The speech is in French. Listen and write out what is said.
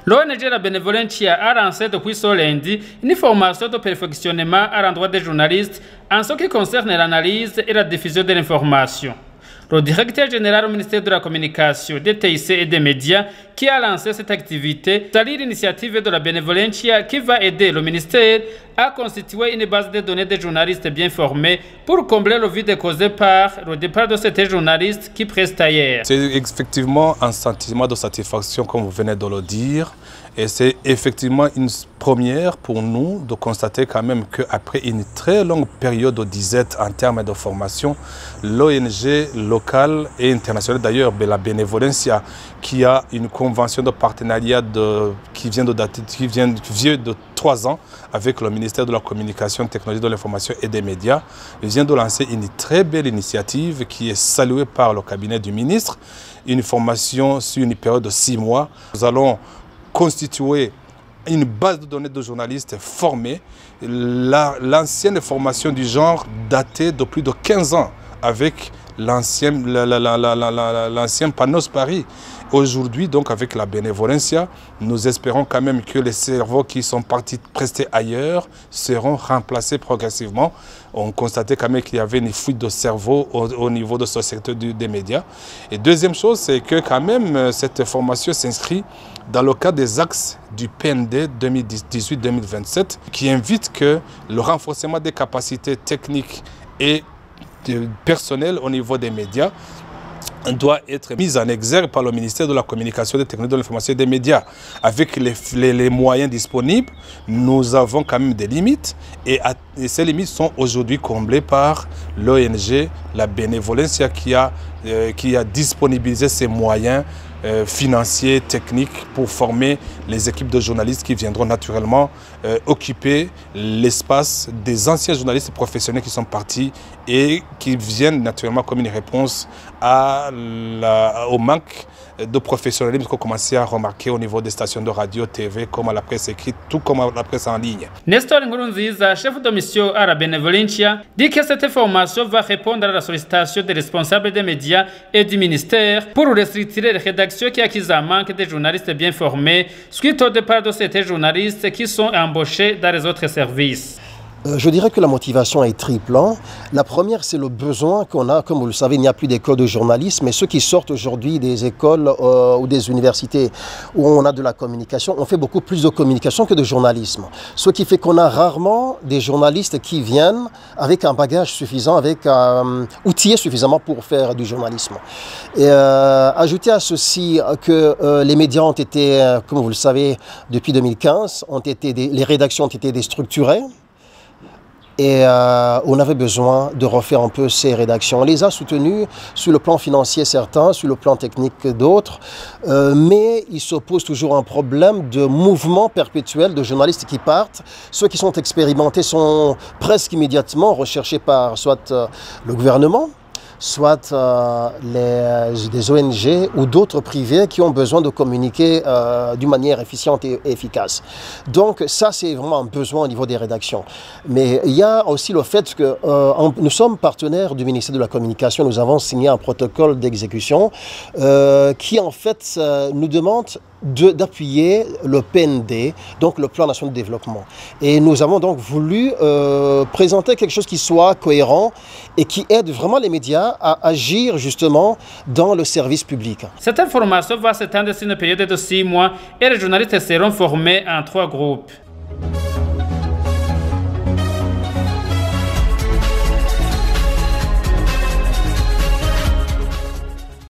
L'ONG La Benevolencia a lancé depuis ce lundi une formation de perfectionnement à l'endroit des journalistes en ce qui concerne l'analyse et la diffusion de l'information. Le directeur général au ministère de la Communication, des TIC et des médias qui a lancé cette activité salue l'initiative de la Benevolencia qui va aider le ministère à constituer une base de données de journalistes bien formés pour combler le vide causé par le départ de ces journalistes qui prestent ailleurs. C'est effectivement un sentiment de satisfaction, comme vous venez de le dire. Et c'est effectivement une première pour nous de constater quand même qu'après une très longue période de disette en termes de formation, l'ONG locale et internationale, d'ailleurs la Benevolencia, qui a une convention de partenariat qui vient de 3 ans avec le ministère de la Communication, Technologie de l'Information et des Médias, vient de lancer une très belle initiative qui est saluée par le cabinet du ministre, une formation sur une période de 6 mois. Nous allons constituer une base de données de journalistes formés. L'ancienne formation du genre datait de plus de 15 ans avec l'ancien Panos Paris. Aujourd'hui, donc, avec la Benevolencia, nous espérons quand même que les cerveaux qui sont partis prester ailleurs seront remplacés progressivement. On constatait quand même qu'il y avait une fuite de cerveau au niveau de ce secteur des médias. Et deuxième chose, c'est que quand même cette formation s'inscrit dans le cadre des axes du PND 2018-2027 qui invite que le renforcement des capacités techniques et personnelles au niveau des médias doit être mise en exergue par le ministère de la Communication, des Technologies de l'Information et des Médias. Avec les moyens disponibles, nous avons quand même des limites et ces limites sont aujourd'hui comblées par l'ONG, la Benevolencia qui a disponibilisé ces moyens financiers, techniques pour former les équipes de journalistes qui viendront naturellement occuper l'espace des anciens journalistes professionnels qui sont partis et qui viennent naturellement comme une réponse au manque de professionnalisme qu'on commençait à remarquer au niveau des stations de radio, TV, comme à la presse écrite, tout comme à la presse en ligne. Nestor Nkurunziza, chef de mission à la Benevolencia, dit que cette formation va répondre à la sollicitation des responsables des médias et du ministère pour restructurer les rédactions qui accusent un manque de journalistes bien formés suite au départ de ces journalistes qui sont embauchés dans les autres services. Je dirais que la motivation est triple. La première, c'est le besoin qu'on a. Comme vous le savez, il n'y a plus d'école de journalisme, mais ceux qui sortent aujourd'hui des écoles ou des universités où on a de la communication, on fait beaucoup plus de communication que de journalisme. Ce qui fait qu'on a rarement des journalistes qui viennent avec un bagage suffisant, avec outillés suffisamment pour faire du journalisme. Et ajouter à ceci que les médias ont été, comme vous le savez, depuis 2015, les rédactions ont été déstructurées. Et on avait besoin de refaire un peu ces rédactions. On les a soutenues sur le plan financier certains, sur le plan technique d'autres, mais il se pose toujours un problème de mouvement perpétuel de journalistes qui partent. Ceux qui sont expérimentés sont presque immédiatement recherchés par soit le gouvernement, soit des ONG ou d'autres privés qui ont besoin de communiquer d'une manière efficiente et efficace. Donc ça, c'est vraiment un besoin au niveau des rédactions. Mais il y a aussi le fait que nous sommes partenaires du ministère de la Communication. Nous avons signé un protocole d'exécution qui, en fait, nous demande d'appuyer le PND, donc le Plan national de développement. Et nous avons donc voulu présenter quelque chose qui soit cohérent et qui aide vraiment les médias à agir justement dans le service public. Cette formation va s'étendre sur une période de 6 mois et les journalistes seront formés en 3 groupes.